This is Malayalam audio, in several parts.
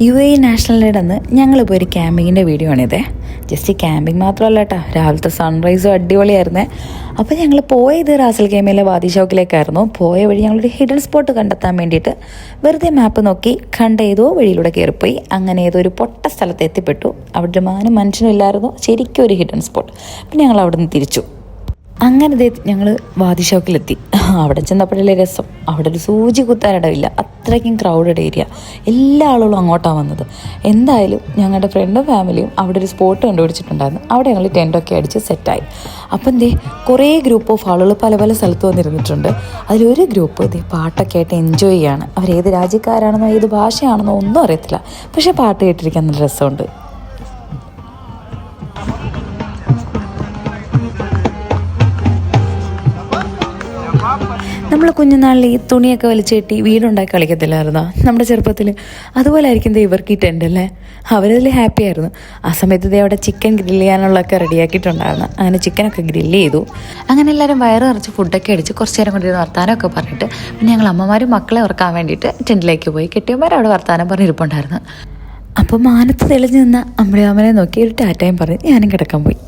UAE നാഷണൽ ഡേയുടെ അന്ന് ഞങ്ങൾ പോയി ഒരു ക്യാമ്പിങ്ങിൻ്റെ വീഡിയോ ആണിത്. ജസ്റ്റ് ക്യാമ്പിങ് മാത്രമല്ല കേട്ടോ, രാവിലത്തെ സൺറൈസും അടിപൊളിയായിരുന്നേ. അപ്പോൾ ഞങ്ങൾ പോയത് റാസൽ ഖൈമയിലെ വാദി ഷൗക്കിലേക്കായിരുന്നു. പോയ വഴി ഞങ്ങളൊരു ഹിഡൻ സ്പോട്ട് കണ്ടെത്താൻ വേണ്ടിയിട്ട് വെറുതെ മാപ്പ് നോക്കി കണ്ട ഏതോ വഴിയിലൂടെ കയറിപ്പോയി. അങ്ങനെ ഏതോ ഒരു പൊട്ട സ്ഥലത്ത് എത്തിപ്പെട്ടു. അവിടെ മനുഷ്യനും ഇല്ലായിരുന്നു, ശരിക്കും ഒരു ഹിഡൻ സ്പോട്ട്. പിന്നെ ഞങ്ങൾ അവിടെ നിന്ന് തിരിച്ചു. അങ്ങനെ ഞങ്ങൾ വാദി ഷൗക്കിലെത്തി. അവിടെ ചെന്നപ്പോഴല്ലേ രസം. അവിടെ ഒരു സൂചി കുത്താനിടയില്ല, അത്രയ്ക്കും ക്രൗഡഡ് ഏരിയ. എല്ലാ ആളുകളും അങ്ങോട്ടാണ് വന്നത്. എന്തായാലും ഞങ്ങളുടെ ഫ്രണ്ടും ഫാമിലിയും അവിടെ ഒരു സ്പോട്ട് കണ്ടുപിടിച്ചിട്ടുണ്ടായിരുന്നു. അവിടെ ഞങ്ങൾ ടെൻറ്റൊക്കെ അടിച്ച് സെറ്റായി. അപ്പം കുറേ ഗ്രൂപ്പ് ഓഫ് ആളുകൾ പല പല സ്ഥലത്ത് വന്നിരുന്നിട്ടുണ്ട്. അതിലൊരു ഗ്രൂപ്പ് പാട്ടൊക്കെ ആയിട്ട് എൻജോയ് ചെയ്യാണ്. അവരേത് രാജ്യക്കാരാണെന്നോ ഏത് ഭാഷയാണെന്നോ ഒന്നും അറിയത്തില്ല, പക്ഷേ പാട്ട് കേട്ടിരിക്കാൻ നല്ല രസമുണ്ട്. നമ്മൾ കുഞ്ഞുനാളിൽ ഈ തുണിയൊക്കെ വലിച്ചു കെട്ടി വീടുണ്ടാക്കി കളിക്കത്തില്ലായിരുന്നോ നമ്മുടെ ചെറുപ്പത്തിൽ? അതുപോലെ ആയിരിക്കും ഇവർക്ക് ഈ ടെൻ്റ് അല്ലേ. അവരതിൽ ഹാപ്പി ആയിരുന്നു. ആ സമയത്ത് അവിടെ ചിക്കൻ ഗ്രില്ല് ചെയ്യാനുള്ളതൊക്കെ റെഡിയാക്കിയിട്ടുണ്ടായിരുന്നു. അങ്ങനെ ചിക്കനൊക്കെ ഗ്രില്ല് ചെയ്തു. അങ്ങനെ എല്ലാവരും വയറ് നിറച്ച് ഫുഡൊക്കെ അടിച്ച് കുറച്ച് നേരം കൊണ്ടിരുന്ന് വർത്താനമൊക്കെ പറഞ്ഞിട്ട് പിന്നെ ഞങ്ങൾ അമ്മമാരും മക്കളെ ഓർക്കാൻ വേണ്ടിയിട്ട് ടെൻറ്റിലേക്ക് പോയി. കെട്ടിയവന്മാർ അവിടെ വർത്താനം പറഞ്ഞിരിപ്പുണ്ടായിരുന്നു. അപ്പോൾ മാനത്ത് തെളിഞ്ഞ് നിന്ന അമ്മയെ നോക്കി ഒരു ടാറ്റയും പറഞ്ഞ് ഞാനും കിടക്കാൻ പോയി.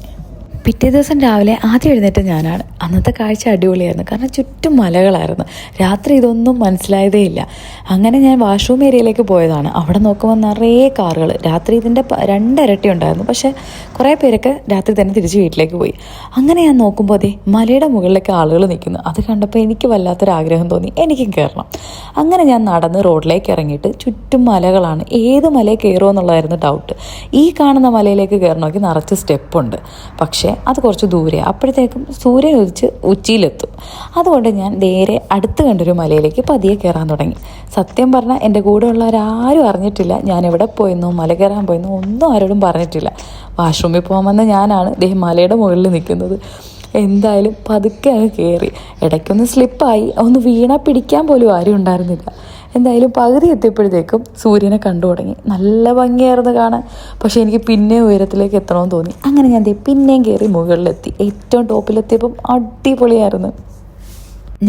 പിറ്റേ ദിവസം രാവിലെ ആദ്യം എഴുന്നേറ്റ് ഞാനാണ്. അന്നത്തെ കാഴ്ച അടിപൊളിയായിരുന്നു, കാരണം ചുറ്റും മലകളായിരുന്നു. രാത്രി ഇതൊന്നും മനസ്സിലായതേ ഇല്ല. അങ്ങനെ ഞാൻ വാഷ്റൂം ഏരിയയിലേക്ക് പോയതാണ്. അവിടെ നോക്കുമ്പോൾ നിറയെ കാറുകൾ. രാത്രി ഇതിൻ്റെ 2 ഇരട്ടി ഉണ്ടായിരുന്നു. പക്ഷേ കുറേ പേരൊക്കെ രാത്രി തന്നെ തിരിച്ച് വീട്ടിലേക്ക് പോയി. അങ്ങനെ ഞാൻ നോക്കുമ്പോൾ മലയുടെ മുകളിലേക്ക് ആളുകൾ നിൽക്കുന്നു. അത് കണ്ടപ്പോൾ എനിക്ക് വല്ലാത്തൊരാഗ്രഹം തോന്നി, എനിക്കും കയറണം. അങ്ങനെ ഞാൻ നടന്ന് റോഡിലേക്ക് ഇറങ്ങിയിട്ട് ചുറ്റും മലകളാണ്. ഏത് മലയിൽ കയറുമെന്നുള്ളതായിരുന്നു ഡൗട്ട്. ഈ കാണുന്ന മലയിലേക്ക് കയറണമെങ്കിൽ നിറച്ച് സ്റ്റെപ്പുണ്ട്, പക്ഷേ അത് കുറച്ച് ദൂരെ. അപ്പോഴത്തേക്കും സൂര്യൻ ഉദിച്ച് ഉച്ചിയിലെത്തും. അതുകൊണ്ട് ഞാൻ നേരെ അടുത്ത് കണ്ടൊരു മലയിലേക്ക് പതിയെ കയറാൻ തുടങ്ങി. സത്യം പറഞ്ഞാൽ എൻ്റെ കൂടെ ഉള്ളവരാരും അറിഞ്ഞിട്ടില്ല ഞാൻ എവിടെ പോയെന്നോ മല കയറാൻ പോയെന്നോ ഒന്നും ആരോടും പറഞ്ഞിട്ടില്ല. വാഷ്റൂമിൽ പോകാൻ വന്ന ഞാനാണ് മലയുടെ മുകളിൽ നിൽക്കുന്നത്. എന്തായാലും പതുക്കെ അങ്ങ് കയറി. ഇടയ്ക്കൊന്ന് സ്ലിപ്പായി, ഒന്ന് വീണാൽ പിടിക്കാൻ പോലും ആരും ഉണ്ടായിരുന്നില്ല. എന്തായാലും പകുതി എത്തിയപ്പോഴത്തേക്കും സൂര്യനെ കണ്ടു തുടങ്ങി. നല്ല ഭംഗിയായിരുന്നു കാണാൻ. പക്ഷേ എനിക്ക് പിന്നെ ഉയരത്തിലേക്ക് എത്തണമെന്ന് തോന്നി. അങ്ങനെ ഞാൻ പിന്നെയും കയറി മുകളിലെത്തി. ഏറ്റവും ടോപ്പിലെത്തിയപ്പം അടിപൊളിയായിരുന്നു.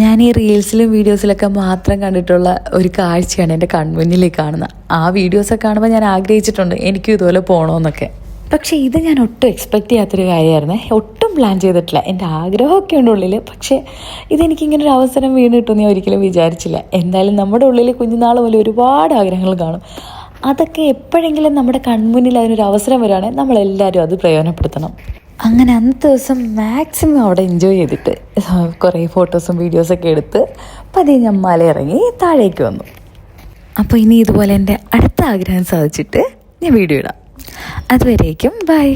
ഞാൻ ഈ റീൽസിലും വീഡിയോസിലൊക്കെ മാത്രം കണ്ടിട്ടുള്ള ഒരു കാഴ്ചയാണ് എൻ്റെ കൺമുന്നിലേക്ക് കാണുന്നത്. ആ വീഡിയോസൊക്കെ കാണുമ്പോൾ ഞാൻ ആഗ്രഹിച്ചിട്ടുണ്ട് എനിക്കും ഇതുപോലെ പോകണമെന്നൊക്കെ. പക്ഷേ ഇത് ഞാൻ ഒട്ടും എക്സ്പെക്റ്റ് ചെയ്യാത്തൊരു കാര്യമായിരുന്നു. ഒട്ടും പ്ലാൻ ചെയ്തിട്ടില്ല. എൻ്റെ ആഗ്രഹമൊക്കെ ഉണ്ട് ഉള്ളിൽ, പക്ഷേ ഇതെനിക്കിങ്ങനൊരു അവസരം വീണ് കിട്ടുമെന്ന് ഞാൻ ഒരിക്കലും വിചാരിച്ചില്ല. എന്തായാലും നമ്മുടെ ഉള്ളിൽ കുഞ്ഞുനാൾ പോലെ ഒരുപാട് ആഗ്രഹങ്ങൾ കാണും. അതൊക്കെ എപ്പോഴെങ്കിലും നമ്മുടെ കൺമുന്നിൽ അതിനൊരു അവസരം വരികയാണെങ്കിൽ നമ്മളെല്ലാവരും അത് പ്രയോജനപ്പെടുത്തണം. അങ്ങനെ അന്നത്തെ ദിവസം മാക്സിമം അവിടെ എൻജോയ് ചെയ്തിട്ട് കുറേ ഫോട്ടോസും വീഡിയോസൊക്കെ എടുത്ത് പതിയെ ഞാൻ മലയിറങ്ങി താഴേക്ക് വന്നു. അപ്പോൾ ഇനി ഇതുപോലെ എൻ്റെ അടുത്ത ആഗ്രഹം സാധിച്ചിട്ട് ഞാൻ വീഡിയോ ഇടാം. അതുവരേക്കും ബൈ.